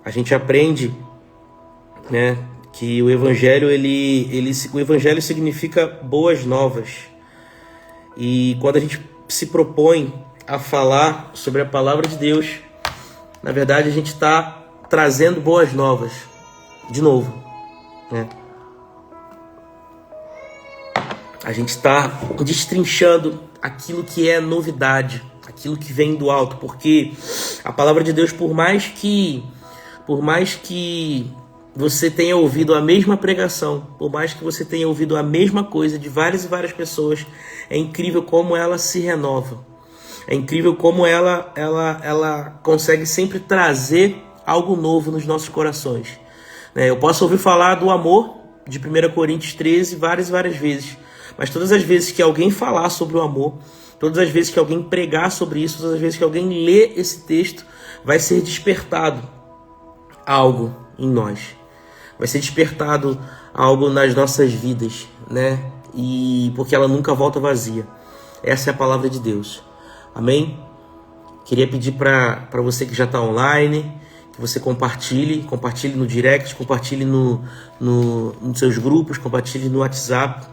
a gente aprende, né, que o Evangelho, o Evangelho significa boas novas. E quando a gente se propõe a falar sobre a palavra de Deus, na verdade a gente está trazendo boas novas, de novo, né? A gente está destrinchando aquilo que é novidade, aquilo que vem do alto, porque a palavra de Deus, por mais que você tenha ouvido a mesma pregação, por mais que você tenha ouvido a mesma coisa de várias e várias pessoas, é incrível como ela se renova. É incrível como ela consegue sempre trazer algo novo nos nossos corações. Eu posso ouvir falar do amor de 1 Coríntios 13 várias vezes, mas todas as vezes que alguém falar sobre o amor, todas as vezes que alguém pregar sobre isso, todas as vezes que alguém lê esse texto, vai ser despertado algo em nós. Vai ser despertado algo nas nossas vidas, né? E porque ela nunca volta vazia. Essa é a palavra de Deus. Amém? Queria pedir para você que já está online, que você compartilhe no direct, compartilhe nos seus grupos, compartilhe no WhatsApp,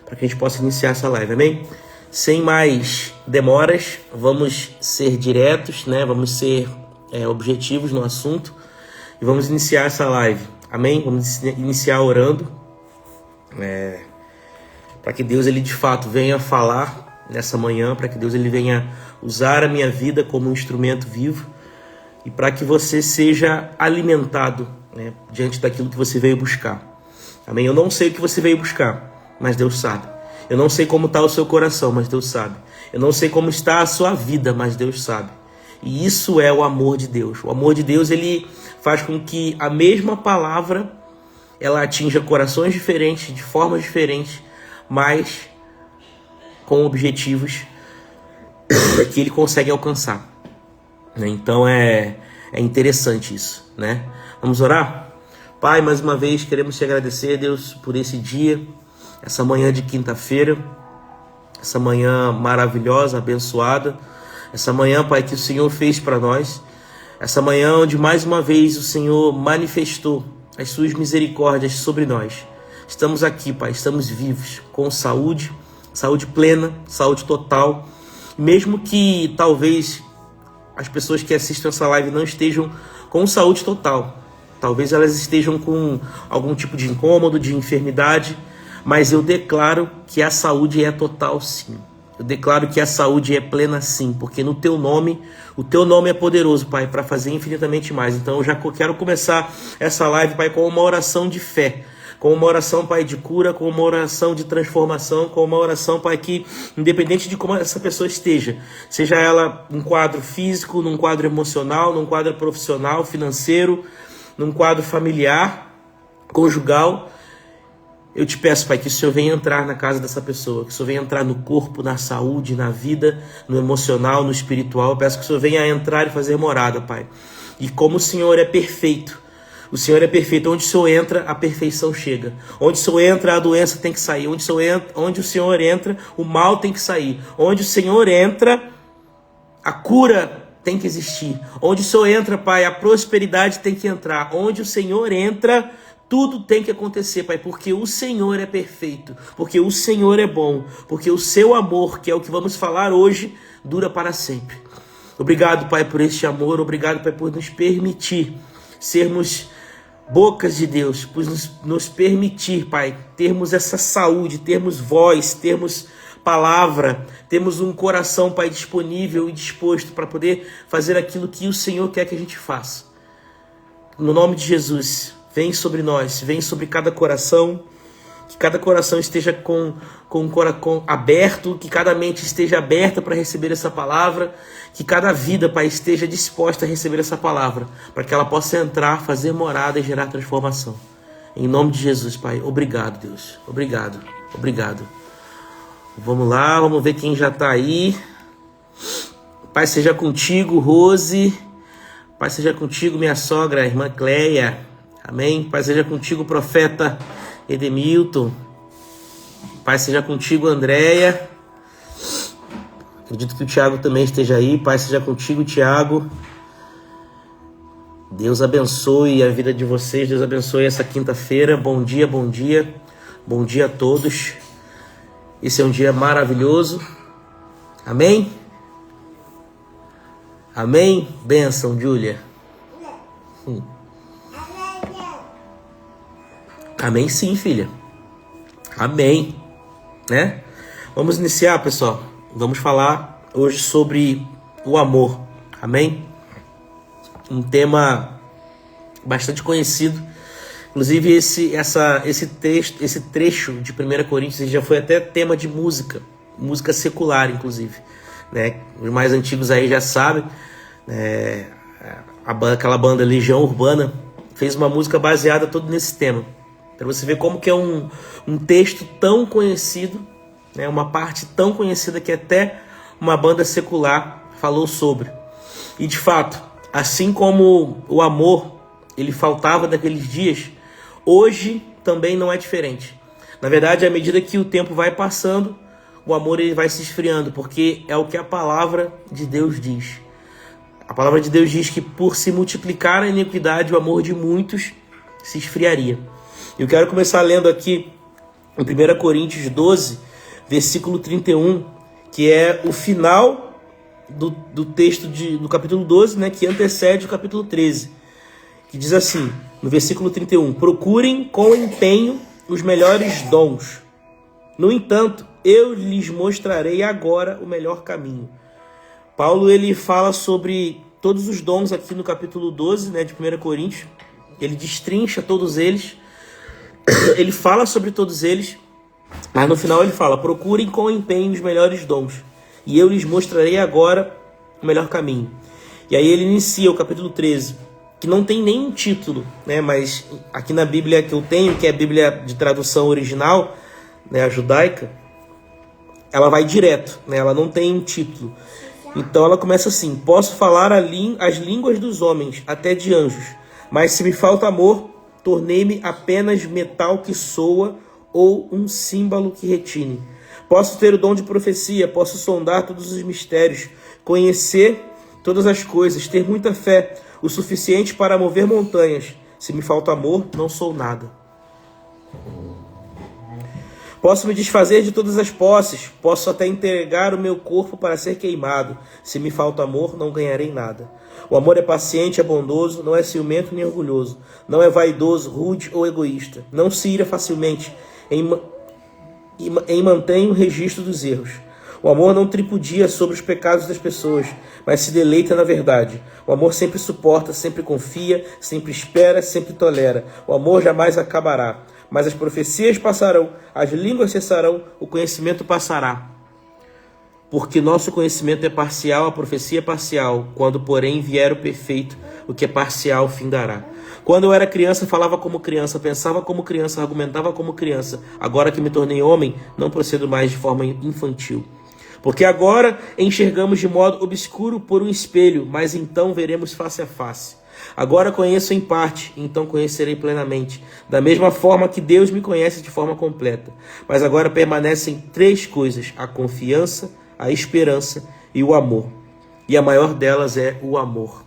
para que a gente possa iniciar essa live, amém? Sem mais demoras, vamos ser diretos, né? Vamos ser objetivos no assunto e vamos iniciar essa live, amém? Vamos iniciar orando, para que Deus, ele de fato venha falar nessa manhã, para que Deus, ele venha usar a minha vida como um instrumento vivo e para que você seja alimentado, né, diante daquilo que você veio buscar, amém? Eu não sei o que você veio buscar, mas Deus sabe. Eu não sei como está o seu coração, mas Deus sabe. Eu não sei como está a sua vida, mas Deus sabe. E isso é o amor de Deus. O amor de Deus, ele faz com que a mesma palavra ela atinja corações diferentes, de formas diferentes, mas com objetivos que ele consegue alcançar. Então é interessante isso, né? Vamos orar? Pai, mais uma vez queremos te agradecer, Deus, por esse dia, essa manhã de quinta-feira, essa manhã maravilhosa, abençoada, essa manhã, Pai, que o Senhor fez para nós, essa manhã onde mais uma vez o Senhor manifestou as suas misericórdias sobre nós. Estamos aqui, Pai, estamos vivos, com saúde, saúde plena, saúde total, mesmo que talvez as pessoas que assistem essa live não estejam com saúde total, talvez elas estejam com algum tipo de incômodo, de enfermidade, mas eu declaro que a saúde é total, sim. Eu declaro que a saúde é plena, sim, porque no teu nome, o teu nome é poderoso, Pai, para fazer infinitamente mais. Então eu já quero começar essa live, Pai, com uma oração de fé, com uma oração, Pai, de cura, com uma oração de transformação, com uma oração, Pai, que independente de como essa pessoa esteja, seja ela num quadro físico, num quadro emocional, num quadro profissional, financeiro, num quadro familiar, conjugal, eu te peço, Pai, que o Senhor venha entrar na casa dessa pessoa, que o Senhor venha entrar no corpo, na saúde, na vida, no emocional, no espiritual. Eu peço que o Senhor venha entrar e fazer morada, Pai. E como o Senhor é perfeito, o Senhor é perfeito. Onde o Senhor entra, a perfeição chega. Onde o Senhor entra, a doença tem que sair. Onde o Senhor entra, o mal tem que sair. Onde o Senhor entra, a cura tem que existir. Onde o Senhor entra, Pai, a prosperidade tem que entrar. Onde o Senhor entra, tudo tem que acontecer, Pai, porque o Senhor é perfeito, porque o Senhor é bom, porque o seu amor, que é o que vamos falar hoje, dura para sempre. Obrigado, Pai, por este amor. Obrigado, Pai, por nos permitir sermos bocas de Deus, por nos permitir, Pai, termos essa saúde, termos voz, termos palavra, temos um coração, Pai, disponível e disposto para poder fazer aquilo que o Senhor quer que a gente faça. No nome de Jesus, vem sobre nós, vem sobre cada coração, que cada coração esteja com o coração aberto, que cada mente esteja aberta para receber essa palavra, que cada vida, Pai, esteja disposta a receber essa palavra, para que ela possa entrar, fazer morada e gerar transformação. Em nome de Jesus, Pai, obrigado, Deus, obrigado, obrigado. Vamos lá, vamos ver quem já está aí. Pai seja contigo, Rose. Pai seja contigo, minha sogra, irmã Cleia. Amém. Pai seja contigo, profeta Edemilton. Pai seja contigo, Andréia. Acredito que o Tiago também esteja aí. Pai seja contigo, Tiago. Deus abençoe a vida de vocês, Deus abençoe essa quinta-feira. Bom dia, bom dia, bom dia a todos. Esse é um dia maravilhoso. Amém? Amém? Bênção, Júlia. Amém sim, filha. Amém. Né? Vamos iniciar, pessoal. Vamos falar hoje sobre o amor. Amém? Um tema bastante conhecido. Inclusive esse trecho de 1 Coríntios já foi até tema de música secular, inclusive, né? Os mais antigos aí já sabem, né? Aquela banda Legião Urbana fez uma música baseada todo nesse tema, para você ver como que é um texto tão conhecido, né? Uma parte tão conhecida que até uma banda secular falou sobre. E de fato, assim como o amor ele faltava naqueles dias, hoje também não é diferente. Na verdade, à medida que o tempo vai passando, o amor ele vai se esfriando, porque é o que a palavra de Deus diz. A palavra de Deus diz que por se multiplicar a iniquidade, o amor de muitos se esfriaria. Eu quero começar lendo aqui em 1 Coríntios 12, versículo 31, que é o final do texto do capítulo 12, né, que antecede o capítulo 13, que diz assim, no versículo 31, procurem com empenho os melhores dons. No entanto, eu lhes mostrarei agora o melhor caminho. Paulo ele fala sobre todos os dons aqui no capítulo 12, né, de 1 Coríntios. Ele destrincha todos eles, ele fala sobre todos eles, mas no final ele fala, procurem com empenho os melhores dons, e eu lhes mostrarei agora o melhor caminho. E aí ele inicia o capítulo 13, que não tem nenhum título, né, mas aqui na Bíblia que eu tenho, que é a Bíblia de tradução original, né, a judaica, ela vai direto, né, ela não tem um título. Então ela começa assim, posso falar as línguas dos homens, até de anjos, mas se me falta amor, tornei-me apenas metal que soa ou um símbolo que retine. Posso ter o dom de profecia, posso sondar todos os mistérios, conhecer todas as coisas, ter muita fé, o suficiente para mover montanhas. Se me falta amor, não sou nada. Posso me desfazer de todas as posses, posso até entregar o meu corpo para ser queimado. Se me falta amor, não ganharei nada. O amor é paciente, é bondoso, não é ciumento nem orgulhoso, não é vaidoso, rude ou egoísta, não se ira facilmente, mantém o registro dos erros. O amor não tripudia sobre os pecados das pessoas, mas se deleita na verdade. O amor sempre suporta, sempre confia, sempre espera, sempre tolera. O amor jamais acabará. Mas as profecias passarão, as línguas cessarão, o conhecimento passará. Porque nosso conhecimento é parcial, a profecia é parcial. Quando, porém, vier o perfeito, o que é parcial findará. Quando eu era criança, falava como criança, pensava como criança, argumentava como criança. Agora que me tornei homem, não procedo mais de forma infantil. Porque agora enxergamos de modo obscuro por um espelho, mas então veremos face a face. Agora conheço em parte, então conhecerei plenamente, da mesma forma que Deus me conhece de forma completa. Mas agora permanecem 3 coisas, a confiança, a esperança e o amor. E a maior delas é o amor.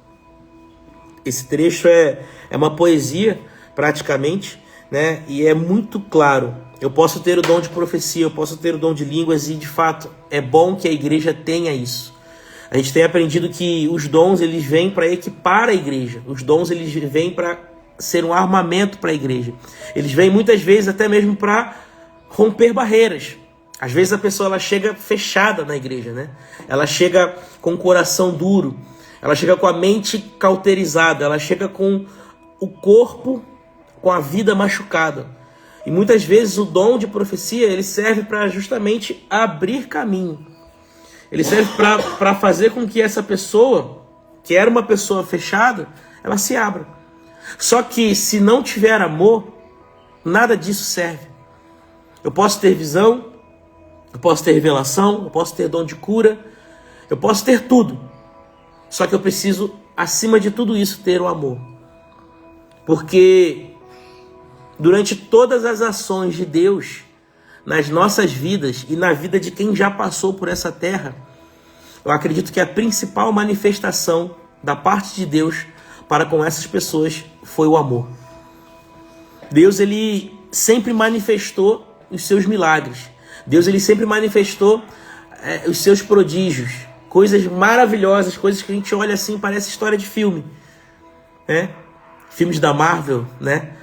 Esse trecho é uma poesia, praticamente, né? E é muito claro. Eu posso ter o dom de profecia, eu posso ter o dom de línguas e, de fato, é bom que a igreja tenha isso. A gente tem aprendido que os dons eles vêm para equipar a igreja. Os dons eles vêm para ser um armamento para a igreja. Eles vêm muitas vezes até mesmo para romper barreiras. Às vezes a pessoa ela chega fechada na igreja, né? Ela chega com o coração duro, ela chega com a mente cauterizada, ela chega com o corpo, com a vida machucada. E muitas vezes o dom de profecia ele serve para justamente abrir caminho. Ele serve para fazer com que essa pessoa, que era uma pessoa fechada, ela se abra. Só que se não tiver amor, nada disso serve. Eu posso ter visão, eu posso ter revelação, eu posso ter dom de cura, eu posso ter tudo. Só que eu preciso, acima de tudo isso, ter o amor. Porque durante todas as ações de Deus, nas nossas vidas e na vida de quem já passou por essa terra, eu acredito que a principal manifestação da parte de Deus para com essas pessoas foi o amor. Deus, ele sempre manifestou os seus milagres. Deus, ele sempre manifestou os seus prodígios, coisas maravilhosas, coisas que a gente olha assim, parece história de filme, né? Filmes da Marvel, né?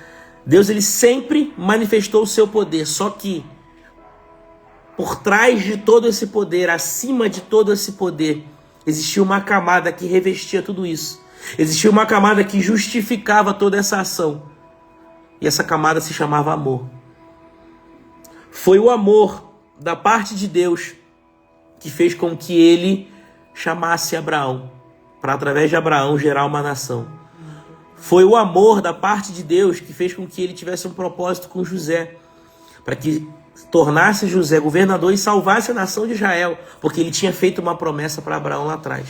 Deus, ele sempre manifestou o seu poder, só que por trás de todo esse poder, acima de todo esse poder, existia uma camada que revestia tudo isso. Existia uma camada que justificava toda essa ação. E essa camada se chamava amor. Foi o amor da parte de Deus que fez com que ele chamasse Abraão, para através de Abraão gerar uma nação. Foi o amor da parte de Deus que fez com que ele tivesse um propósito com José, para que tornasse José governador e salvasse a nação de Israel, porque ele tinha feito uma promessa para Abraão lá atrás.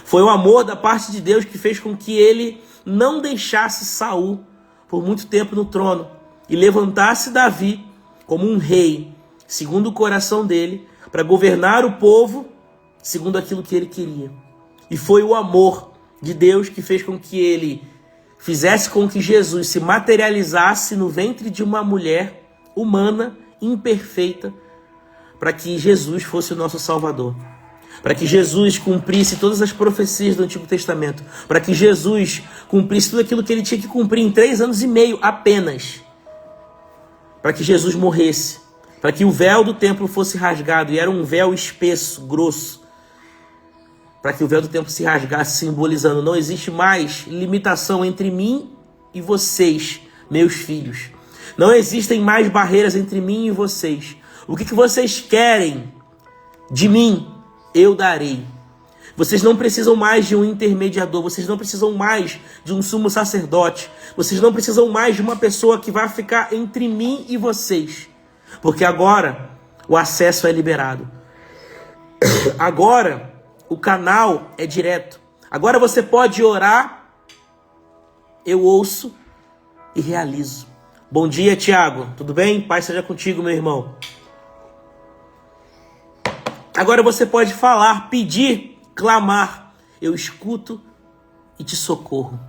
Foi o amor da parte de Deus que fez com que ele não deixasse Saul por muito tempo no trono e levantasse Davi como um rei, segundo o coração dele, para governar o povo segundo aquilo que ele queria. E foi o amor de Deus que fez com que ele fizesse com que Jesus se materializasse no ventre de uma mulher humana, imperfeita, para que Jesus fosse o nosso Salvador. Para que Jesus cumprisse todas as profecias do Antigo Testamento. Para que Jesus cumprisse tudo aquilo que ele tinha que cumprir em 3 anos e meio apenas. Para que Jesus morresse. Para que o véu do templo fosse rasgado. E era um véu espesso, grosso. Para que o véu do templo se rasgasse, simbolizando: não existe mais limitação entre mim e vocês, meus filhos. Não existem mais barreiras entre mim e vocês. O que vocês querem de mim, eu darei. Vocês não precisam mais de um intermediador. Vocês não precisam mais de um sumo sacerdote. Vocês não precisam mais de uma pessoa que vai ficar entre mim e vocês. Porque agora o acesso é liberado. Agora o canal é direto. Agora você pode orar, eu ouço e realizo. Bom dia, Tiago. Tudo bem? Paz seja contigo, meu irmão. Agora você pode falar, pedir, clamar. Eu escuto e te socorro.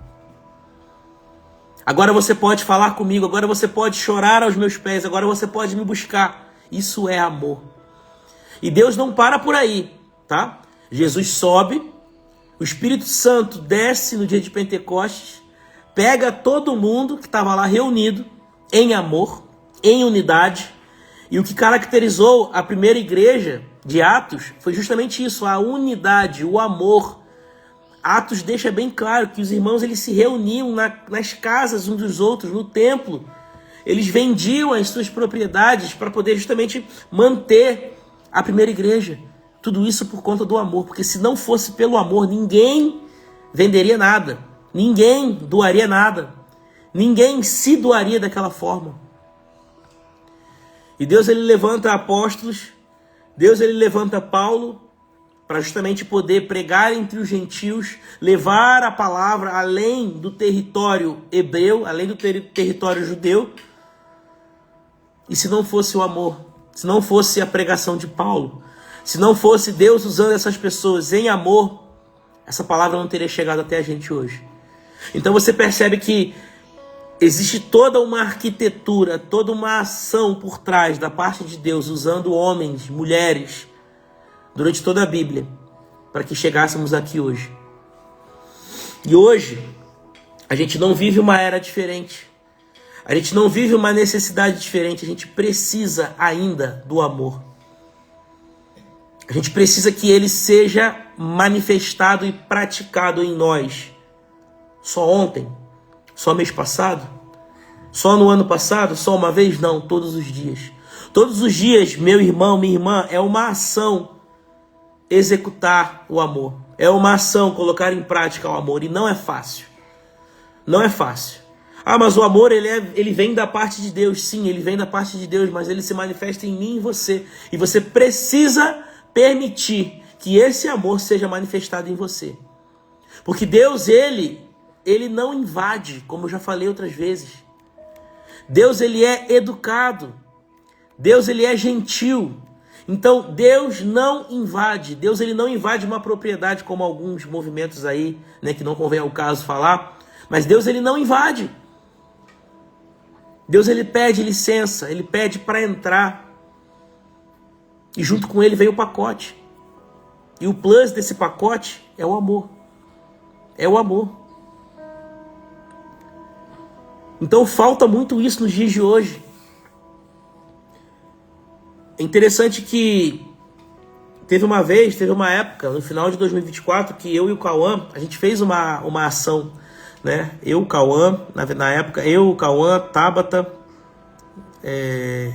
Agora você pode falar comigo. Agora você pode chorar aos meus pés. Agora você pode me buscar. Isso é amor. E Deus não para por aí, tá? Jesus sobe, o Espírito Santo desce no dia de Pentecostes, pega todo mundo que estava lá reunido em amor, em unidade. E o que caracterizou a primeira igreja de Atos foi justamente isso, a unidade, o amor. Atos deixa bem claro que os irmãos eles se reuniam nas casas uns dos outros, no templo. Eles vendiam as suas propriedades para poder justamente manter a primeira igreja. Tudo isso por conta do amor, porque se não fosse pelo amor, ninguém venderia nada, ninguém doaria nada, ninguém se doaria daquela forma. E Deus ele levanta apóstolos, Deus ele levanta Paulo para justamente poder pregar entre os gentios, levar a palavra além do território hebreu, além do território judeu. E se não fosse o amor, se não fosse a pregação de Paulo, se não fosse Deus usando essas pessoas em amor, essa palavra não teria chegado até a gente hoje. Então você percebe que existe toda uma arquitetura, toda uma ação por trás da parte de Deus, usando homens, mulheres, durante toda a Bíblia, para que chegássemos aqui hoje. E hoje, a gente não vive uma era diferente. A gente não vive uma necessidade diferente. A gente precisa ainda do amor. A gente precisa que ele seja manifestado e praticado em nós. Só ontem? Só mês passado? Só no ano passado? Só uma vez? Não, todos os dias. Todos os dias, meu irmão, minha irmã, é uma ação executar o amor. É uma ação colocar em prática o amor. E não é fácil. Não é fácil. Ah, mas o amor ele vem da parte de Deus. Sim, ele vem da parte de Deus, mas ele se manifesta em mim e você. E você precisa permitir que esse amor seja manifestado em você. Porque Deus, ele não invade, como eu já falei outras vezes. Deus, ele é educado. Deus, ele é gentil. Então, Deus não invade. Deus, ele não invade uma propriedade, como alguns movimentos aí, né, que não convém ao caso falar. Mas Deus, ele não invade. Deus, ele pede licença, ele pede para entrar. E junto com ele vem o pacote. E o plus desse pacote é o amor. É o amor. Então falta muito isso nos dias de hoje. É interessante que teve uma época, no final de 2024, que eu e o Cauã, a gente fez uma ação, né? Eu, o Cauã, na época, eu, o Cauã, Tabata,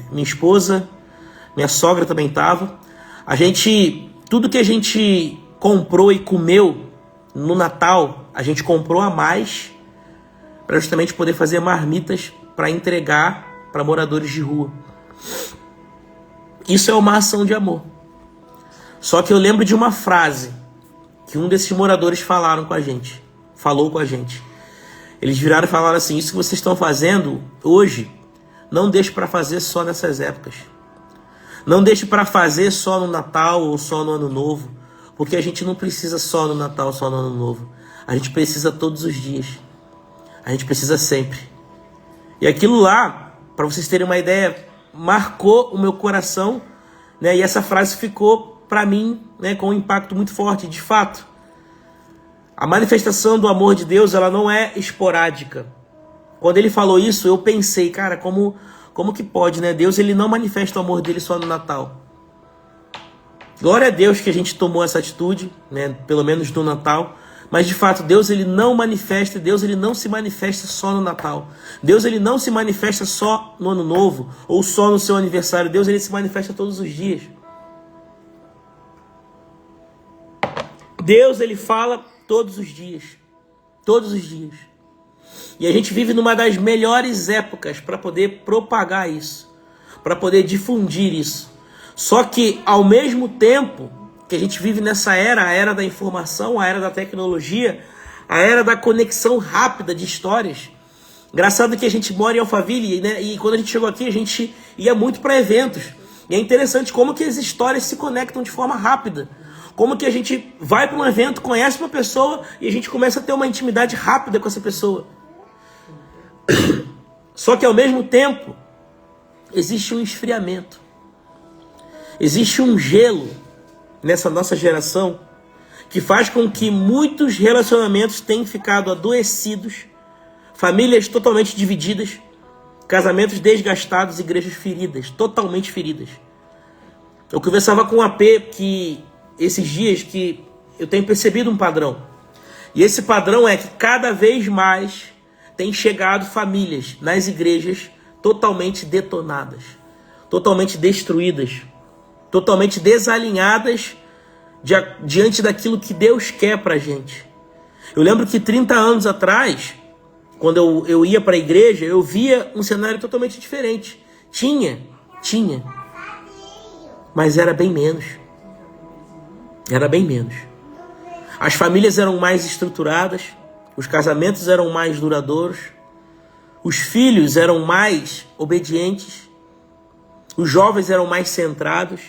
minha esposa, minha sogra também estava. Tudo que a gente comprou e comeu no Natal, a gente comprou a mais para justamente poder fazer marmitas para entregar para moradores de rua. Isso é uma ação de amor. Só que eu lembro de uma frase que um desses moradores falou com a gente. Eles viraram e falaram assim: isso que vocês estão fazendo hoje, não deixe para fazer só nessas épocas. Não deixe para fazer só no Natal ou só no Ano Novo. Porque a gente não precisa só no Natal, só no Ano Novo. A gente precisa todos os dias. A gente precisa sempre. E aquilo lá, para vocês terem uma ideia, marcou o meu coração, né? E essa frase ficou para mim, né, com um impacto muito forte. De fato, a manifestação do amor de Deus, ela não é esporádica. Quando ele falou isso, eu pensei, cara, como que pode, né? Deus, ele não manifesta o amor dele só no Natal. Glória a Deus que a gente tomou essa atitude, né? Pelo menos no Natal. Mas de fato, Deus, ele não se manifesta só no Natal. Deus, ele não se manifesta só no Ano Novo ou só no seu aniversário. Deus, ele se manifesta todos os dias. Deus, ele fala todos os dias. Todos os dias. E a gente vive numa das melhores épocas para poder propagar isso, para poder difundir isso. Só que, ao mesmo tempo que a gente vive nessa era, a era da informação, a era da tecnologia, a era da conexão rápida de histórias. Engraçado que a gente mora em Alphaville, né? E quando a gente chegou aqui, a gente ia muito para eventos. E é interessante como que as histórias se conectam de forma rápida. Como que a gente vai para um evento, conhece uma pessoa e a gente começa a ter uma intimidade rápida com essa pessoa. Só que ao mesmo tempo, existe um esfriamento. Existe um gelo nessa nossa geração que faz com que muitos relacionamentos tenham ficado adoecidos, famílias totalmente divididas, casamentos desgastados, igrejas feridas, totalmente feridas. Eu conversava com um AP que esses dias que eu tenho percebido um padrão. E esse padrão é que cada vez mais tem chegado famílias nas igrejas totalmente detonadas, totalmente destruídas, totalmente desalinhadas diante daquilo que Deus quer pra gente. Eu lembro que 30 anos atrás, quando eu ia para a igreja, eu via um cenário totalmente diferente. Tinha, mas era bem menos. Era bem menos. As famílias eram mais estruturadas, os casamentos eram mais duradouros, os filhos eram mais obedientes, os jovens eram mais centrados.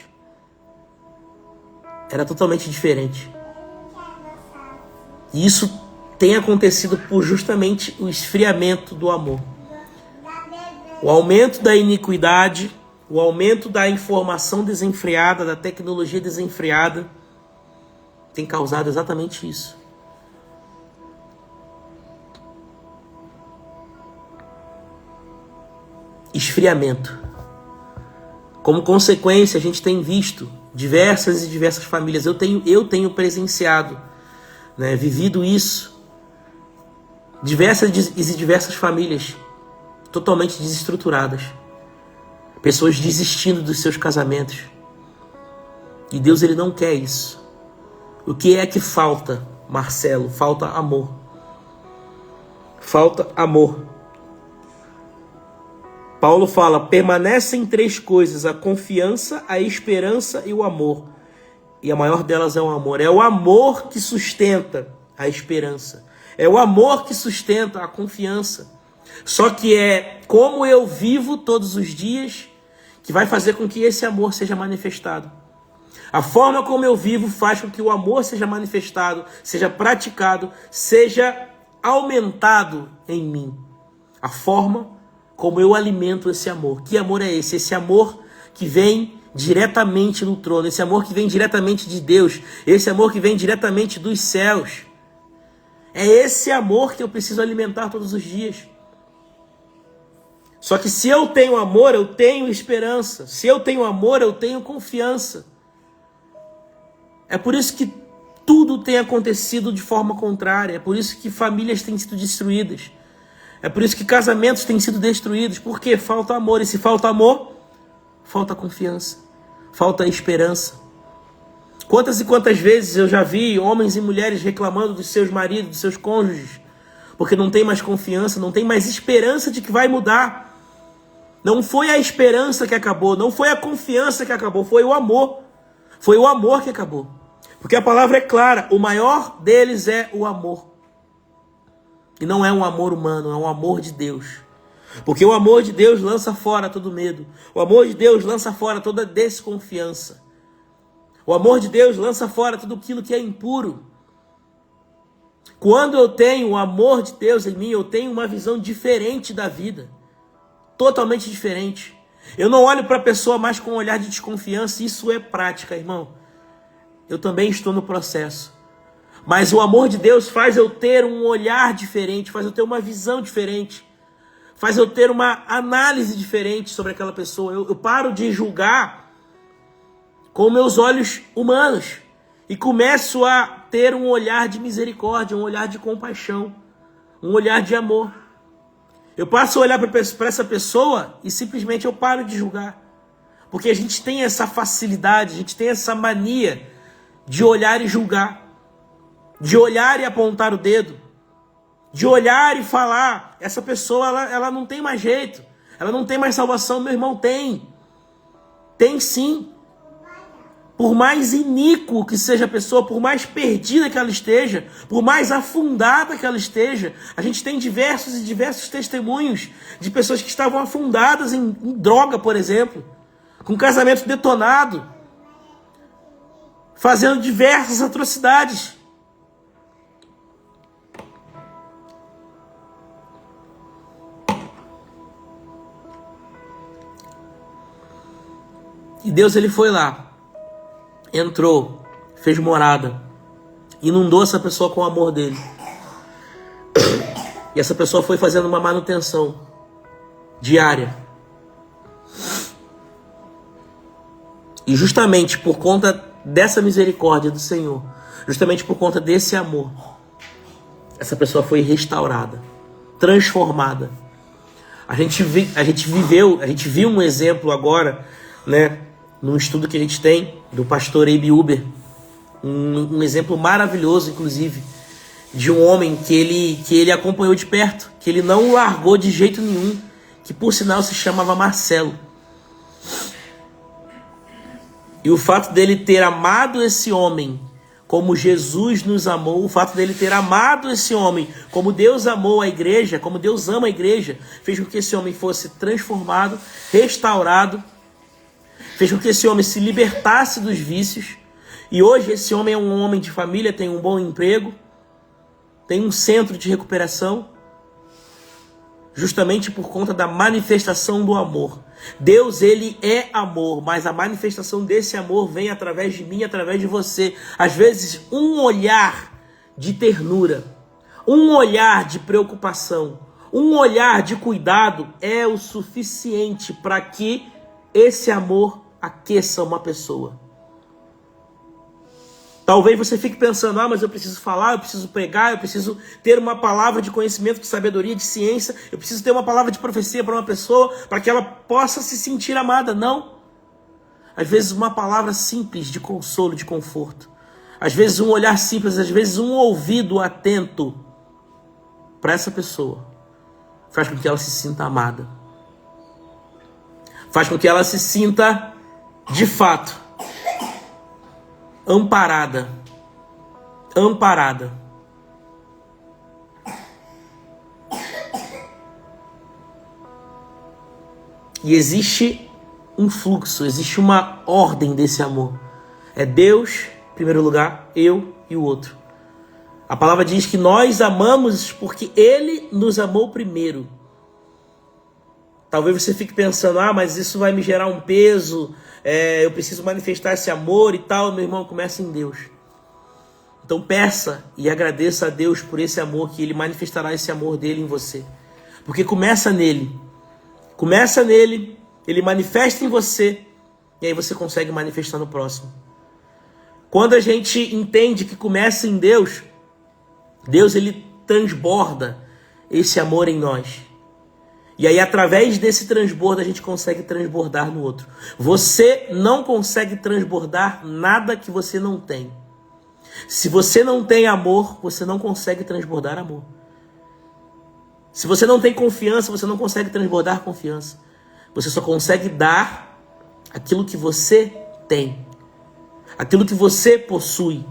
Era totalmente diferente. E isso tem acontecido por justamente o esfriamento do amor. O aumento da iniquidade, o aumento da informação desenfreada, da tecnologia desenfreada, tem causado exatamente isso. Esfriamento. Como consequência, a gente tem visto diversas e diversas famílias. Eu tenho presenciado, né, vivido isso. Diversas famílias totalmente desestruturadas. Pessoas desistindo dos seus casamentos. E Deus, ele não quer isso. O que é que falta, Marcelo? Falta amor. Falta amor. Paulo fala: permanecem 3 coisas: a confiança, a esperança e o amor. E a maior delas é o amor. É o amor que sustenta a esperança. É o amor que sustenta a confiança. Só que é como eu vivo todos os dias que vai fazer com que esse amor seja manifestado. A forma como eu vivo faz com que o amor seja manifestado, seja praticado, seja aumentado em mim a forma como eu alimento esse amor. Que amor é esse? Esse amor que vem diretamente do trono, esse amor que vem diretamente de Deus, esse amor que vem diretamente dos céus. É esse amor que eu preciso alimentar todos os dias. Só que se eu tenho amor, eu tenho esperança. Se eu tenho amor, eu tenho confiança. É por isso que tudo tem acontecido de forma contrária. É por isso que famílias têm sido destruídas. É por isso que casamentos têm sido destruídos. Porque falta amor. E se falta amor, falta confiança. Falta esperança. Quantas e quantas vezes eu já vi homens e mulheres reclamando dos seus maridos, dos seus cônjuges, porque não tem mais confiança, não tem mais esperança de que vai mudar. Não foi a esperança que acabou, não foi a confiança que acabou, foi o amor. Foi o amor que acabou. Porque a palavra é clara, o maior deles é o amor. E não é um amor humano, é um amor de Deus. Porque o amor de Deus lança fora todo medo. O amor de Deus lança fora toda desconfiança. O amor de Deus lança fora tudo aquilo que é impuro. Quando eu tenho o amor de Deus em mim, eu tenho uma visão diferente da vida. Totalmente diferente. Eu não olho para a pessoa mais com um olhar de desconfiança. Isso é prática, irmão. Eu também estou no processo. Mas o amor de Deus faz eu ter um olhar diferente, faz eu ter uma visão diferente, faz eu ter uma análise diferente sobre aquela pessoa. Eu paro de julgar com meus olhos humanos e começo a ter um olhar de misericórdia, um olhar de compaixão, um olhar de amor. Eu passo a olhar para essa pessoa e simplesmente eu paro de julgar. Porque a gente tem essa facilidade, a gente tem essa mania de olhar e julgar, de olhar e apontar o dedo, de olhar e falar, essa pessoa ela não tem mais jeito, ela não tem mais salvação. Meu irmão, tem sim. Por mais iníquo que seja a pessoa, por mais perdida que ela esteja, por mais afundada que ela esteja, a gente tem diversos e diversos testemunhos de pessoas que estavam afundadas em droga, por exemplo, com casamento detonado, fazendo diversas atrocidades. E Deus, ele foi lá, entrou, fez morada, inundou essa pessoa com o amor dele. E essa pessoa foi fazendo uma manutenção diária. E justamente por conta dessa misericórdia do Senhor, justamente por conta desse amor, essa pessoa foi restaurada, transformada. A gente viu um exemplo agora, né, num estudo que a gente tem do pastor Abe Uber, um exemplo maravilhoso, inclusive, de um homem que ele acompanhou de perto, que ele não largou de jeito nenhum, que por sinal se chamava Marcelo. E o fato dele ter amado esse homem como Jesus nos amou, o fato dele ter amado esse homem como Deus amou a igreja, como Deus ama a igreja, fez com que esse homem fosse transformado, restaurado, fez com que esse homem se libertasse dos vícios. E hoje esse homem é um homem de família, tem um bom emprego, tem um centro de recuperação, justamente por conta da manifestação do amor. Deus, ele é amor, mas a manifestação desse amor vem através de mim, através de você. Às vezes um olhar de ternura, um olhar de preocupação, um olhar de cuidado é o suficiente para que esse amor aqueça uma pessoa. Talvez você fique pensando, mas eu preciso falar, eu preciso pregar, eu preciso ter uma palavra de conhecimento, de sabedoria, de ciência, eu preciso ter uma palavra de profecia para uma pessoa, para que ela possa se sentir amada. Não. Às vezes uma palavra simples de consolo, de conforto. Às vezes um olhar simples, às vezes um ouvido atento para essa pessoa faz com que ela se sinta amada. Faz com que ela se sinta, de fato, amparada. Amparada. E existe um fluxo, existe uma ordem desse amor. É Deus, em primeiro lugar, eu e o outro. A palavra diz que nós amamos porque Ele nos amou primeiro. Talvez você fique pensando, mas isso vai me gerar um peso, eu preciso manifestar esse amor e tal. Meu irmão, começa em Deus. Então peça e agradeça a Deus por esse amor, que Ele manifestará esse amor dele em você. Porque começa nele. Começa nele, Ele manifesta em você, e aí você consegue manifestar no próximo. Quando a gente entende que começa em Deus, Deus ele transborda esse amor em nós. E aí através desse transbordo a gente consegue transbordar no outro. Você não consegue transbordar nada que você não tem. Se você não tem amor, você não consegue transbordar amor. Se você não tem confiança, você não consegue transbordar confiança. Você só consegue dar aquilo que você tem. Aquilo que você possui.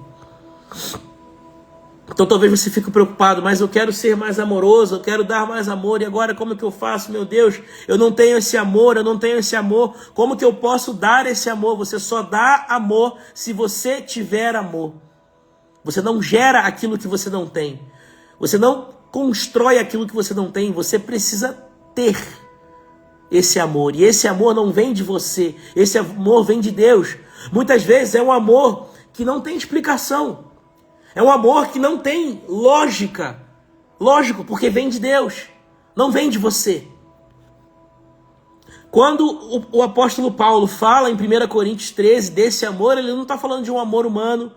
Então talvez você fique preocupado, mas eu quero ser mais amoroso, eu quero dar mais amor, e agora como que eu faço? Meu Deus, eu não tenho esse amor, como que eu posso dar esse amor? Você só dá amor se você tiver amor. Você não gera aquilo que você não tem. Você não constrói aquilo que você não tem, você precisa ter esse amor. E esse amor não vem de você, esse amor vem de Deus. Muitas vezes é um amor que não tem explicação. É um amor que não tem lógica. Lógico, porque vem de Deus, não vem de você. Quando o apóstolo Paulo fala em 1 Coríntios 13 desse amor, ele não está falando de um amor humano,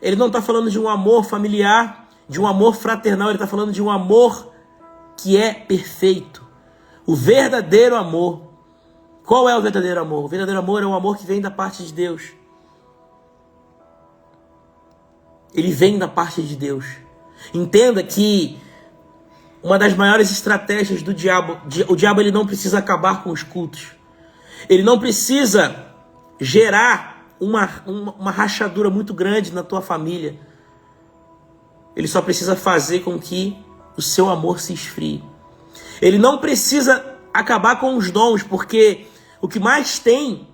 ele não está falando de um amor familiar, de um amor fraternal, ele está falando de um amor que é perfeito. O verdadeiro amor. Qual é o verdadeiro amor? O verdadeiro amor é um amor que vem da parte de Deus. Ele vem da parte de Deus. Entenda que uma das maiores estratégias do diabo, o diabo ele não precisa acabar com os cultos. Ele não precisa gerar uma rachadura muito grande na tua família. Ele só precisa fazer com que o seu amor se esfrie. Ele não precisa acabar com os dons, porque o que mais tem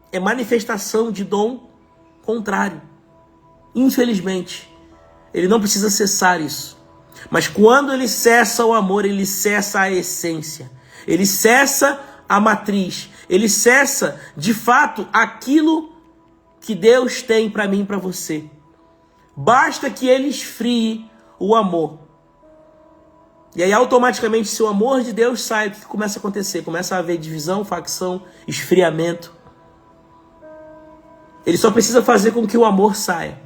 é manifestação de dom contrário. Infelizmente, ele não precisa cessar isso. Mas quando ele cessa o amor, ele cessa a essência. Ele cessa a matriz. Ele cessa, de fato, aquilo que Deus tem para mim e para você. Basta que ele esfrie o amor. E aí, automaticamente, se o amor de Deus sai, o que começa a acontecer? Começa a haver divisão, facção, esfriamento. Ele só precisa fazer com que o amor saia.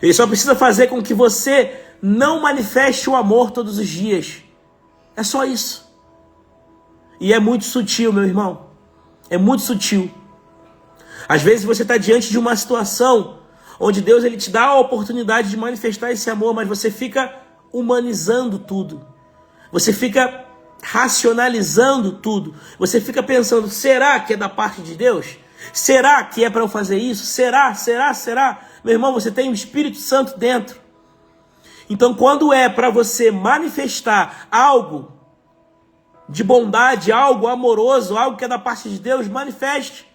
Ele só precisa fazer com que você não manifeste o amor todos os dias. É só isso. E é muito sutil, meu irmão. É muito sutil. Às vezes você está diante de uma situação onde Deus ele te dá a oportunidade de manifestar esse amor, mas você fica humanizando tudo. Você fica racionalizando tudo. Você fica pensando, será que é da parte de Deus? Será que é para eu fazer isso? Será? Meu irmão, você tem o Espírito Santo dentro. Então, quando é para você manifestar algo de bondade, algo amoroso, algo que é da parte de Deus, manifeste.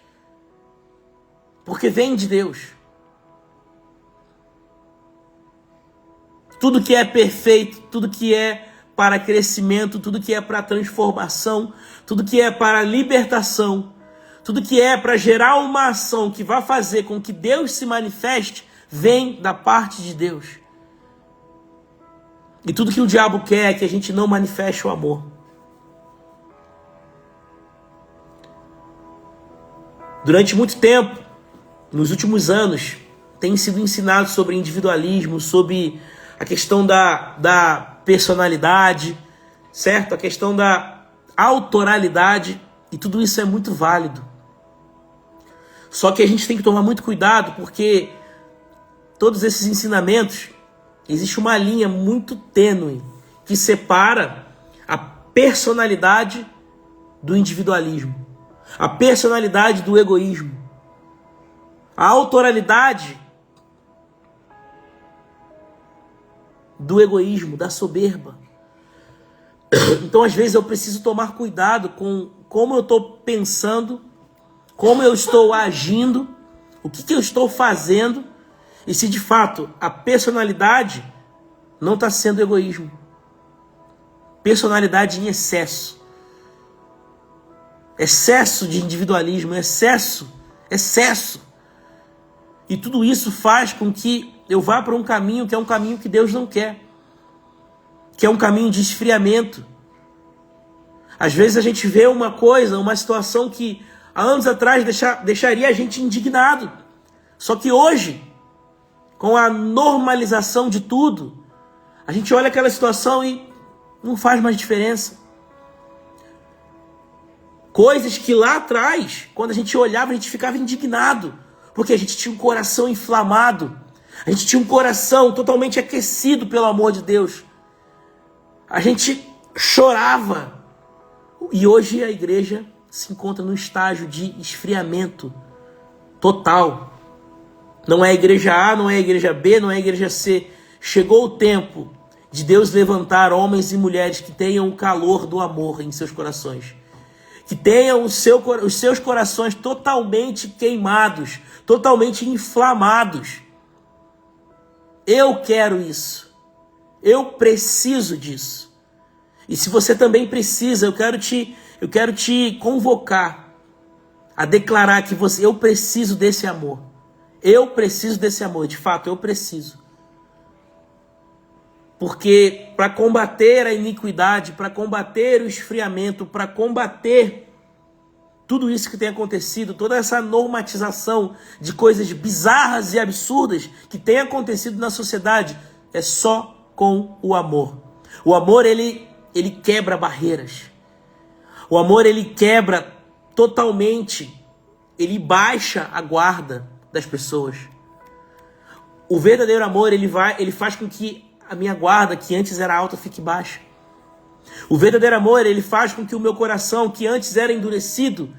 Porque vem de Deus. Tudo que é perfeito, tudo que é para crescimento, tudo que é para transformação, tudo que é para libertação, tudo que é para gerar uma ação que vai fazer com que Deus se manifeste, vem da parte de Deus. E tudo que o diabo quer é que a gente não manifeste o amor. Durante muito tempo, nos últimos anos, tem sido ensinado sobre individualismo, sobre a questão da personalidade, certo? A questão da autoralidade, e tudo isso é muito válido. Só que a gente tem que tomar muito cuidado, porque todos esses ensinamentos, existe uma linha muito tênue que separa a personalidade do individualismo, a personalidade do egoísmo, a autoralidade do egoísmo, da soberba. Então, às vezes, eu preciso tomar cuidado com como eu estou pensando, como eu estou agindo, o que eu estou fazendo, e se de fato a personalidade não está sendo egoísmo. Personalidade em excesso. Excesso de individualismo, excesso. E tudo isso faz com que eu vá para um caminho que é um caminho que Deus não quer. Que é um caminho de esfriamento. Às vezes a gente vê uma coisa, uma situação que há anos atrás deixaria a gente indignado. Só que hoje, com a normalização de tudo, a gente olha aquela situação e não faz mais diferença. Coisas que lá atrás, quando a gente olhava, a gente ficava indignado, porque a gente tinha um coração inflamado, a gente tinha um coração totalmente aquecido pelo amor de Deus. A gente chorava. E hoje a igreja se encontra num estágio de esfriamento total. Não é a igreja A, não é a igreja B, não é a igreja C. Chegou o tempo de Deus levantar homens e mulheres que tenham o calor do amor em seus corações. Que tenham os seus corações totalmente queimados, totalmente inflamados. Eu quero isso. Eu preciso disso. E se você também precisa, eu quero te convocar a declarar que eu preciso desse amor. Eu preciso desse amor, de fato, eu preciso. Porque para combater a iniquidade, para combater o esfriamento, para combater tudo isso que tem acontecido, toda essa normatização de coisas bizarras e absurdas que tem acontecido na sociedade, é só com o amor. O amor, ele quebra barreiras. O amor, ele quebra totalmente, ele baixa a guarda das pessoas. O verdadeiro amor, ele faz com que a minha guarda, que antes era alta, fique baixa. O verdadeiro amor, ele faz com que o meu coração, que antes era endurecido,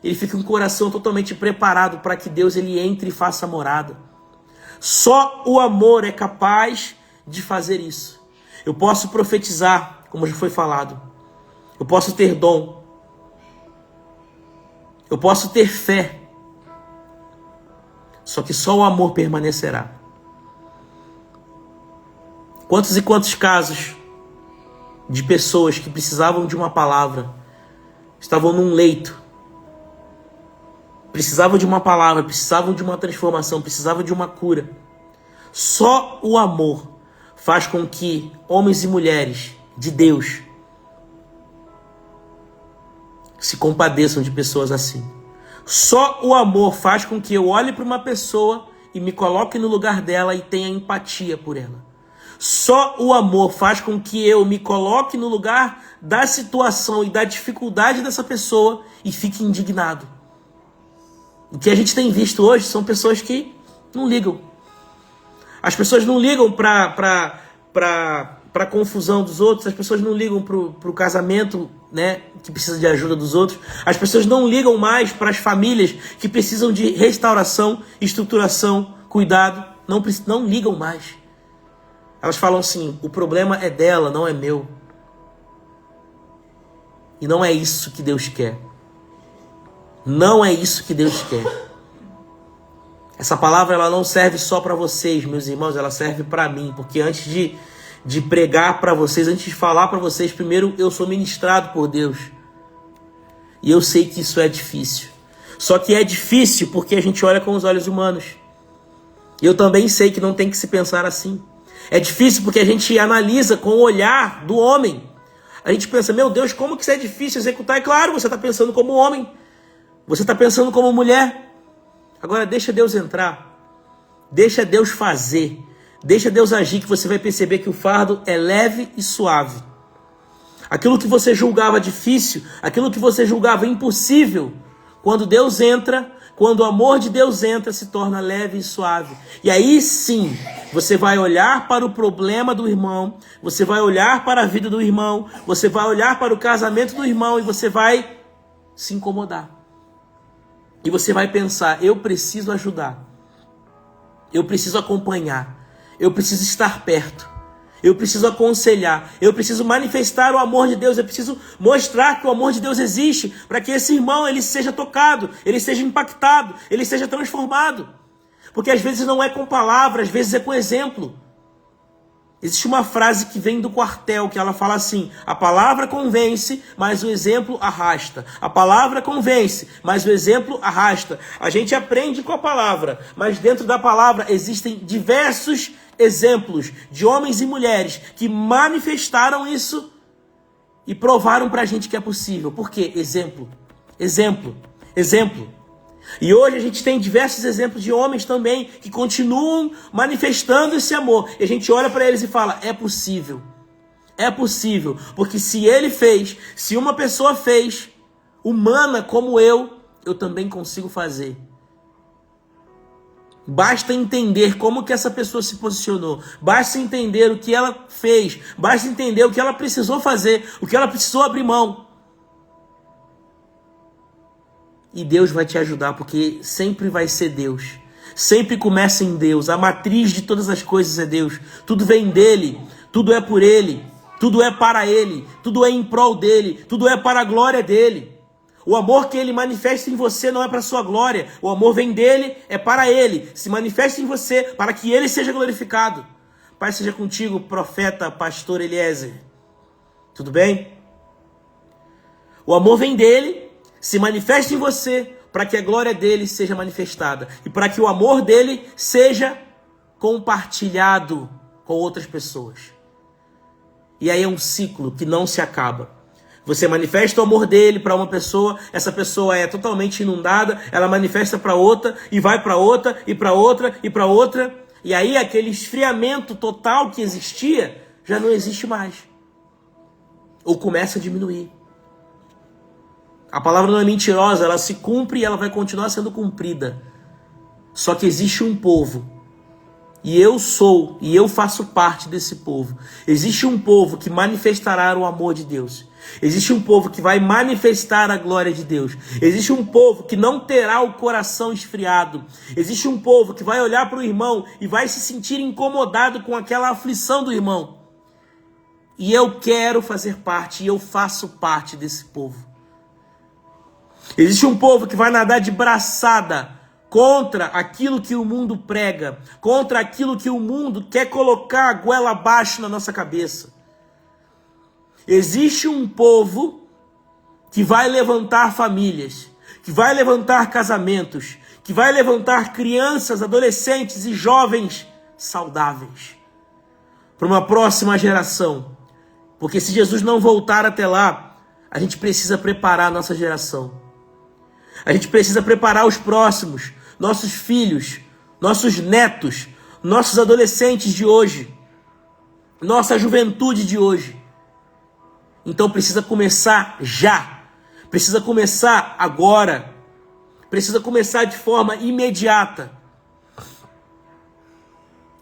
ele fique um coração totalmente preparado para que Deus ele entre e faça morada. Só o amor é capaz de fazer isso. Eu posso profetizar, como já foi falado. Eu posso ter dom. Eu posso ter fé. Só que só o amor permanecerá. Quantos e quantos casos de pessoas que precisavam de uma palavra, estavam num leito, precisavam de uma palavra, precisavam de uma transformação, precisavam de uma cura. Só o amor faz com que homens e mulheres de Deus se compadeçam de pessoas assim. Só o amor faz com que eu olhe para uma pessoa e me coloque no lugar dela e tenha empatia por ela. Só o amor faz com que eu me coloque no lugar da situação e da dificuldade dessa pessoa e fique indignado. O que a gente tem visto hoje são pessoas que não ligam. As pessoas não ligam para a confusão dos outros, as pessoas não ligam para o casamento, né, que precisa de ajuda dos outros, as pessoas não ligam mais para as famílias que precisam de restauração, estruturação, cuidado, não ligam mais. Elas falam assim, o problema é dela, não é meu. E não é isso que Deus quer. Não é isso que Deus quer. Essa palavra ela não serve só para vocês, meus irmãos, ela serve para mim, porque antes de pregar para vocês, antes de falar para vocês, primeiro eu sou ministrado por Deus. E eu sei que isso é difícil. Só que é difícil porque a gente olha com os olhos humanos. E eu também sei que não tem que se pensar assim. É difícil porque a gente analisa com o olhar do homem. A gente pensa, meu Deus, como que isso é difícil executar? É claro, você está pensando como homem. Você está pensando como mulher. Agora deixa Deus entrar. Deixa Deus fazer. Deixa Deus agir, que você vai perceber que o fardo é leve e suave. Aquilo que você julgava difícil, aquilo que você julgava impossível, quando Deus entra, quando o amor de Deus entra, se torna leve e suave. E aí sim, você vai olhar para o problema do irmão, você vai olhar para a vida do irmão, você vai olhar para o casamento do irmão e você vai se incomodar. E você vai pensar, eu preciso ajudar, eu preciso acompanhar, eu preciso estar perto, eu preciso aconselhar, eu preciso manifestar o amor de Deus, eu preciso mostrar que o amor de Deus existe, para que esse irmão ele seja tocado, ele seja impactado, ele seja transformado. Porque às vezes não é com palavras, às vezes é com exemplo. Existe uma frase que vem do quartel, que ela fala assim: a palavra convence, mas o exemplo arrasta. A palavra convence, mas o exemplo arrasta. A gente aprende com a palavra, mas dentro da palavra existem diversos exemplos de homens e mulheres que manifestaram isso e provaram pra gente que é possível. Por quê? Exemplo, exemplo, exemplo. E hoje a gente tem diversos exemplos de homens também que continuam manifestando esse amor. E a gente olha para eles e fala: é possível. É possível. Porque se ele fez, se uma pessoa fez, humana como eu também consigo fazer. Basta entender como que essa pessoa se posicionou. Basta entender o que ela fez. Basta entender o que ela precisou fazer. O que ela precisou abrir mão. E Deus vai te ajudar, porque sempre vai ser Deus. Sempre começa em Deus. A matriz de todas as coisas é Deus. Tudo vem dele. Tudo é por ele. Tudo é para ele. Tudo é em prol dele. Tudo é para a glória dele. O amor que ele manifesta em você não é para a sua glória. O amor vem dele, é para ele. Se manifesta em você para que ele seja glorificado. Pai seja contigo, profeta, pastor Eliezer. Tudo bem? O amor vem dele, se manifesta em você para que a glória dele seja manifestada. E para que o amor dele seja compartilhado com outras pessoas. E aí é um ciclo que não se acaba. Você manifesta o amor dele para uma pessoa, essa pessoa é totalmente inundada, ela manifesta para outra, e vai para outra, e para outra, e para outra. E aí aquele esfriamento total que existia, já não existe mais. Ou começa a diminuir. A palavra não é mentirosa, ela se cumpre e ela vai continuar sendo cumprida. Só que existe um povo. E eu faço parte desse povo. Existe um povo que manifestará o amor de Deus. Existe um povo que vai manifestar a glória de Deus. Existe um povo que não terá o coração esfriado. Existe um povo que vai olhar para o irmão e vai se sentir incomodado com aquela aflição do irmão. E eu quero fazer parte, e eu faço parte desse povo. Existe um povo que vai nadar de braçada contra aquilo que o mundo prega, contra aquilo que o mundo quer colocar a goela abaixo na nossa cabeça. Existe um povo que vai levantar famílias, que vai levantar casamentos, que vai levantar crianças, adolescentes e jovens saudáveis para uma próxima geração. Porque se Jesus não voltar até lá, a gente precisa preparar a nossa geração. A gente precisa preparar os próximos, nossos filhos, nossos netos, nossos adolescentes de hoje, nossa juventude de hoje. Então precisa começar já, precisa começar agora, precisa começar de forma imediata.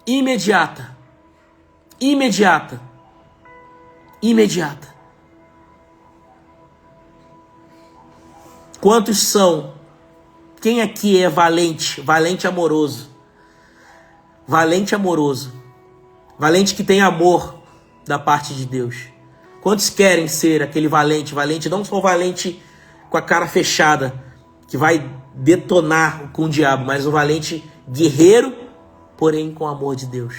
Imediata. Imediata. Imediata. Quantos são? Quem aqui é valente? Valente amoroso. Valente amoroso. Valente que tem amor da parte de Deus. Quantos querem ser aquele valente? Valente, não só valente com a cara fechada, que vai detonar com o diabo, mas um valente guerreiro, porém com o amor de Deus.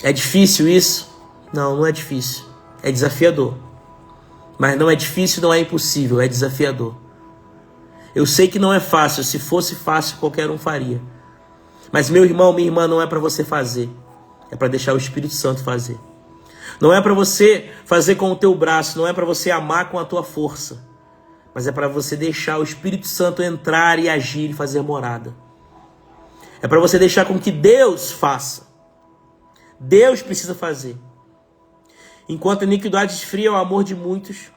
É difícil isso? Não, não é difícil. É desafiador. Mas não é difícil, não é impossível, é desafiador. Eu sei que não é fácil, se fosse fácil qualquer um faria. Mas meu irmão, minha irmã, não é para você fazer. É para deixar o Espírito Santo fazer. Não é para você fazer com o teu braço, não é para você amar com a tua força. Mas é para você deixar o Espírito Santo entrar e agir e fazer morada. É para você deixar com que Deus faça. Deus precisa fazer. Enquanto a iniquidade esfria o amor de muitos,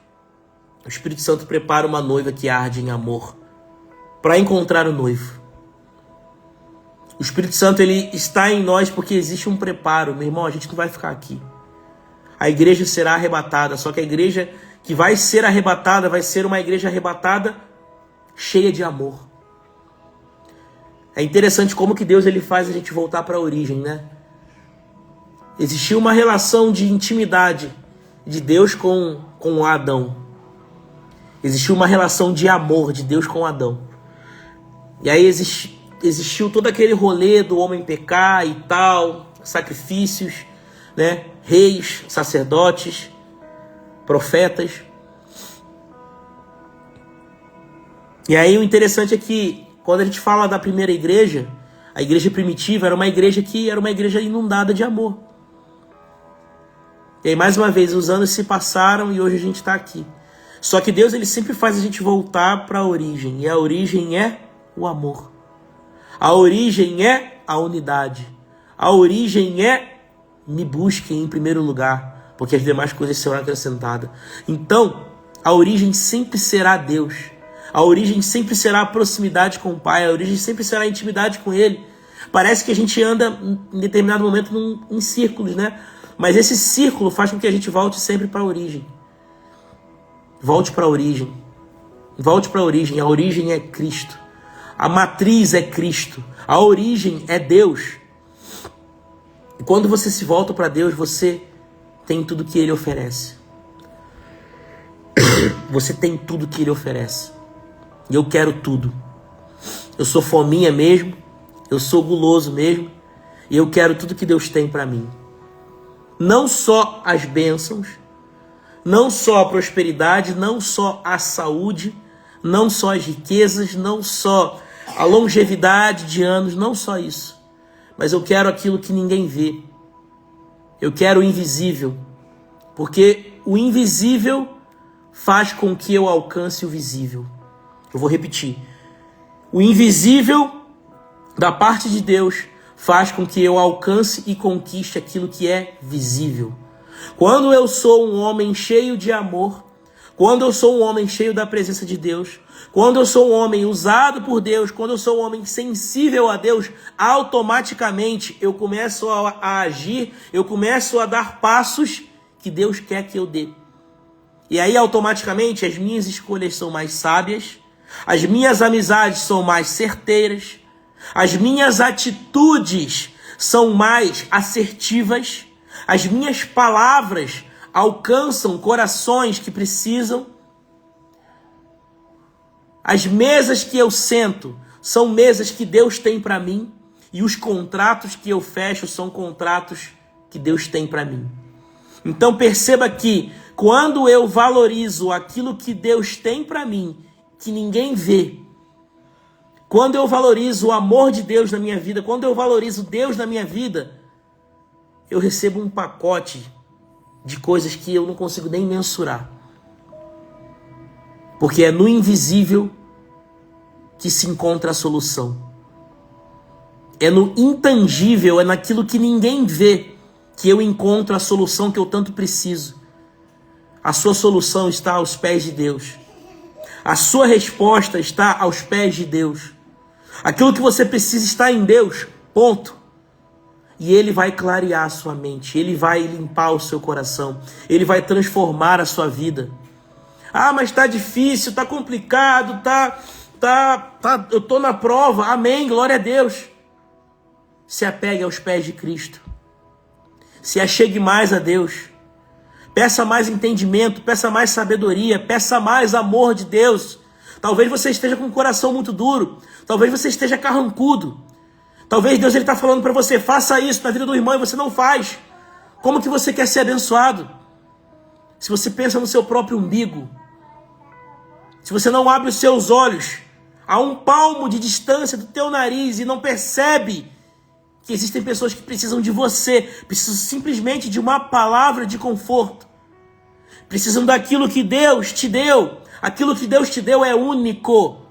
o Espírito Santo prepara uma noiva que arde em amor para encontrar o noivo. O Espírito Santo ele está em nós porque existe um preparo. Meu irmão, a gente não vai ficar aqui. A igreja será arrebatada, só que a igreja que vai ser arrebatada vai ser uma igreja arrebatada cheia de amor. É interessante como que Deus ele faz a gente voltar para a origem, né? Existia uma relação de intimidade de Deus com Adão. Existia uma relação de amor de Deus com Adão. E aí existiu todo aquele rolê do homem pecar e tal, sacrifícios, né? Reis, sacerdotes, profetas. E aí o interessante é que quando a gente fala da primeira igreja, a igreja primitiva era uma igreja que era uma igreja inundada de amor. E aí mais uma vez os anos se passaram e hoje a gente está aqui. Só que Deus ele sempre faz a gente voltar para a origem. E a origem é o amor. A origem é a unidade. A origem é me busquem em primeiro lugar, porque as demais coisas serão acrescentadas. Então, a origem sempre será Deus. A origem sempre será a proximidade com o Pai. A origem sempre será a intimidade com Ele. Parece que a gente anda em determinado momento em círculos, né? Mas esse círculo faz com que a gente volte sempre para a origem. Volte para a origem. Volte para a origem. A origem é Cristo. A matriz é Cristo. A origem é Deus. E quando você se volta para Deus, você tem tudo que Ele oferece. Você tem tudo que Ele oferece. E eu quero tudo. Eu sou fominha mesmo. Eu sou guloso mesmo. E eu quero tudo que Deus tem para mim. Não só as bênçãos, não só a prosperidade, não só a saúde, não só as riquezas, não só a longevidade de anos, não só isso. Mas eu quero aquilo que ninguém vê. Eu quero o invisível. Porque o invisível faz com que eu alcance o visível. Eu vou repetir. O invisível da parte de Deus faz com que eu alcance e conquiste aquilo que é visível. Quando eu sou um homem cheio de amor, quando eu sou um homem cheio da presença de Deus, quando eu sou um homem usado por Deus, quando eu sou um homem sensível a Deus, automaticamente eu começo a agir, eu começo a dar passos que Deus quer que eu dê. E aí automaticamente as minhas escolhas são mais sábias, as minhas amizades são mais certeiras, as minhas atitudes são mais assertivas, as minhas palavras alcançam corações que precisam. As mesas que eu sento são mesas que Deus tem para mim e os contratos que eu fecho são contratos que Deus tem para mim. Então perceba que quando eu valorizo aquilo que Deus tem para mim, que ninguém vê, quando eu valorizo o amor de Deus na minha vida, quando eu valorizo Deus na minha vida, eu recebo um pacote de coisas que eu não consigo nem mensurar. Porque é no invisível que se encontra a solução. É no intangível, é naquilo que ninguém vê, que eu encontro a solução que eu tanto preciso. A sua solução está aos pés de Deus. A sua resposta está aos pés de Deus. Aquilo que você precisa está em Deus, ponto. E Ele vai clarear a sua mente, Ele vai limpar o seu coração, Ele vai transformar a sua vida. Ah, mas está difícil, está complicado, eu estou na prova, amém, glória a Deus. Se apegue aos pés de Cristo, se achegue mais a Deus, peça mais entendimento, peça mais sabedoria, peça mais amor de Deus. Talvez você esteja com o coração muito duro, talvez você esteja carrancudo. Talvez Deus está falando para você, faça isso na vida do irmão e você não faz. Como que você quer ser abençoado? Se você pensa no seu próprio umbigo, se você não abre os seus olhos a um palmo de distância do teu nariz e não percebe que existem pessoas que precisam de você, precisam simplesmente de uma palavra de conforto, precisam daquilo que Deus te deu. Aquilo que Deus te deu é único.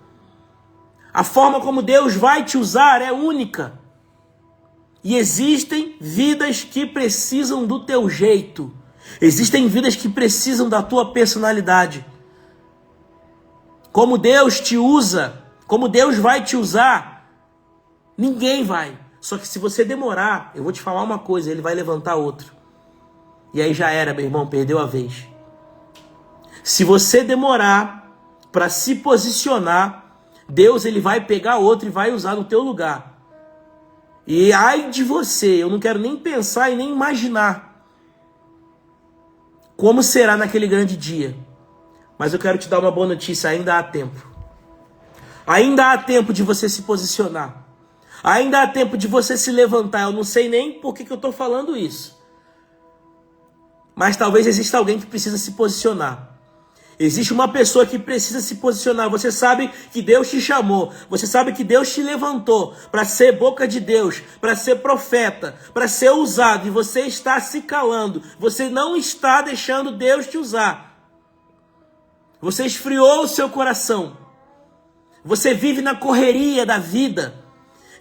A forma como Deus vai te usar é única. E existem vidas que precisam do teu jeito. Existem vidas que precisam da tua personalidade. Como Deus te usa, como Deus vai te usar, ninguém vai. Só que se você demorar, eu vou te falar uma coisa, Ele vai levantar outro. E aí já era, meu irmão, perdeu a vez. Se você demorar para se posicionar, Deus ele vai pegar outro e vai usar no teu lugar. E ai de você, eu não quero nem pensar e nem imaginar como será naquele grande dia. Mas eu quero te dar uma boa notícia, ainda há tempo. Ainda há tempo de você se posicionar. Ainda há tempo de você se levantar. Eu não sei nem por que eu estou falando isso. Mas talvez exista alguém que precisa se posicionar. Existe uma pessoa que precisa se posicionar. Você sabe que Deus te chamou. Você sabe que Deus te levantou para ser boca de Deus, para ser profeta, para ser usado. E você está se calando. Você não está deixando Deus te usar. Você esfriou o seu coração. Você vive na correria da vida.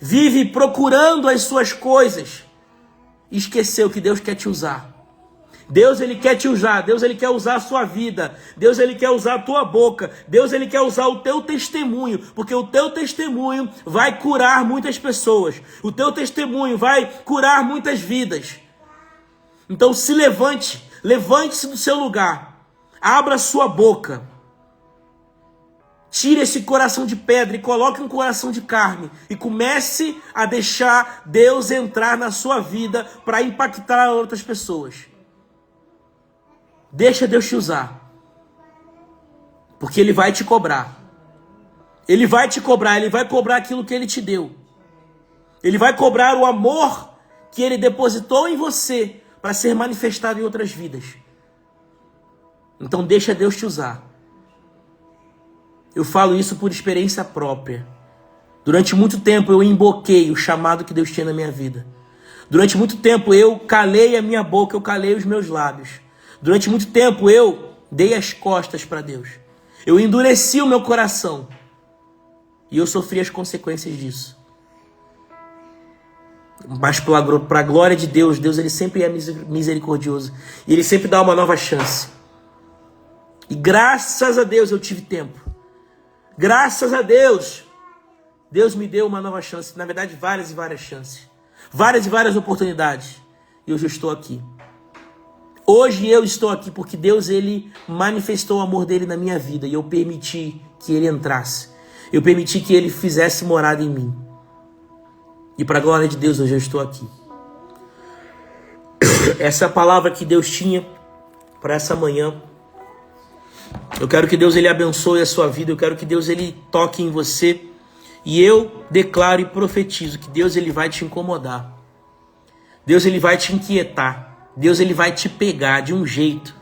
Vive procurando as suas coisas. E esqueceu que Deus quer te usar. Deus, ele quer te usar. Deus, ele quer usar a sua vida. Deus, ele quer usar a tua boca. Deus, ele quer usar o teu testemunho. Porque o teu testemunho vai curar muitas pessoas. O teu testemunho vai curar muitas vidas. Então se levante. Levante-se do seu lugar. Abra a sua boca. Tire esse coração de pedra e coloque um coração de carne. E comece a deixar Deus entrar na sua vida para impactar outras pessoas. Deixa Deus te usar. Porque Ele vai te cobrar. Ele vai te cobrar. Ele vai cobrar aquilo que Ele te deu. Ele vai cobrar o amor que Ele depositou em você para ser manifestado em outras vidas. Então deixa Deus te usar. Eu falo isso por experiência própria. Durante muito tempo eu emboquei o chamado que Deus tinha na minha vida. Durante muito tempo eu calei a minha boca, eu calei os meus lábios. Durante muito tempo eu dei as costas para Deus. Eu endureci o meu coração. E eu sofri as consequências disso. Mas para a glória de Deus, Deus ele sempre é misericordioso. E Ele sempre dá uma nova chance. E graças a Deus eu tive tempo. Graças a Deus, Deus me deu uma nova chance. Na verdade, várias e várias chances. Várias e várias oportunidades. E hoje eu estou aqui. Hoje eu estou aqui porque Deus ele manifestou o amor dele na minha vida. E eu permiti que ele entrasse. Eu permiti que ele fizesse morada em mim. E para a glória de Deus, hoje eu estou aqui. Essa é a palavra que Deus tinha para essa manhã. Eu quero que Deus ele abençoe a sua vida. Eu quero que Deus ele toque em você. E eu declaro e profetizo que Deus ele vai te incomodar. Deus ele vai te inquietar. Deus ele vai te pegar de um jeito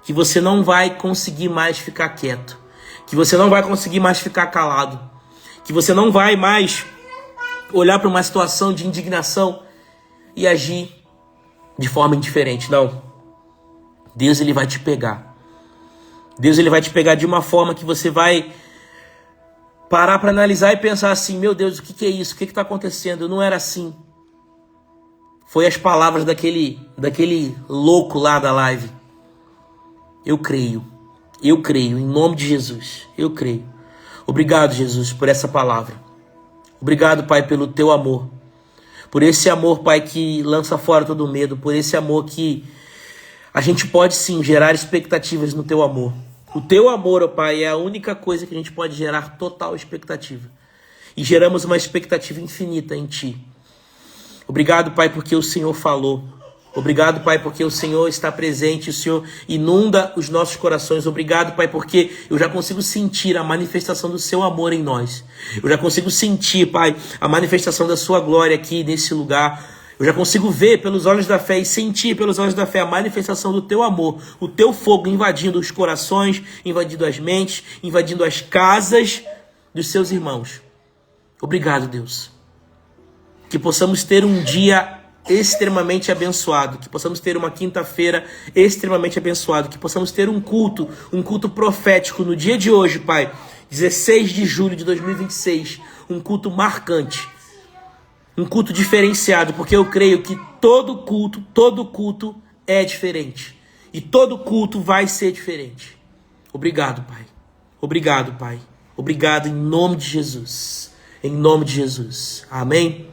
que você não vai conseguir mais ficar quieto. Que você não vai conseguir mais ficar calado. Que você não vai mais olhar para uma situação de indignação e agir de forma indiferente. Não. Deus ele vai te pegar. Deus ele vai te pegar de uma forma que você vai parar para analisar e pensar assim, meu Deus, o que é isso? O que está acontecendo? Eu não era assim. Foi as palavras daquele louco lá da live. Eu creio, em nome de Jesus, eu creio. Obrigado, Jesus, por essa palavra. Obrigado, Pai, pelo teu amor. Por esse amor, Pai, que lança fora todo medo. Por esse amor que a gente pode sim gerar expectativas no teu amor. O teu amor, ó Pai, é a única coisa que a gente pode gerar total expectativa. E geramos uma expectativa infinita em Ti. Obrigado, Pai, porque o Senhor falou. Obrigado, Pai, porque o Senhor está presente. O Senhor inunda os nossos corações. Obrigado, Pai, porque eu já consigo sentir a manifestação do Seu amor em nós. Eu já consigo sentir, Pai, a manifestação da Sua glória aqui nesse lugar. Eu já consigo ver pelos olhos da fé e sentir pelos olhos da fé a manifestação do Teu amor. O Teu fogo invadindo os corações, invadindo as mentes, invadindo as casas dos Seus irmãos. Obrigado, Deus. Que possamos ter um dia extremamente abençoado. Que possamos ter uma quinta-feira extremamente abençoado. Que possamos ter um culto profético no dia de hoje, Pai. 16 de julho de 2026. Um culto marcante. Um culto diferenciado, porque eu creio que todo culto é diferente. E todo culto vai ser diferente. Obrigado, Pai. Obrigado, Pai. Obrigado em nome de Jesus. Em nome de Jesus. Amém.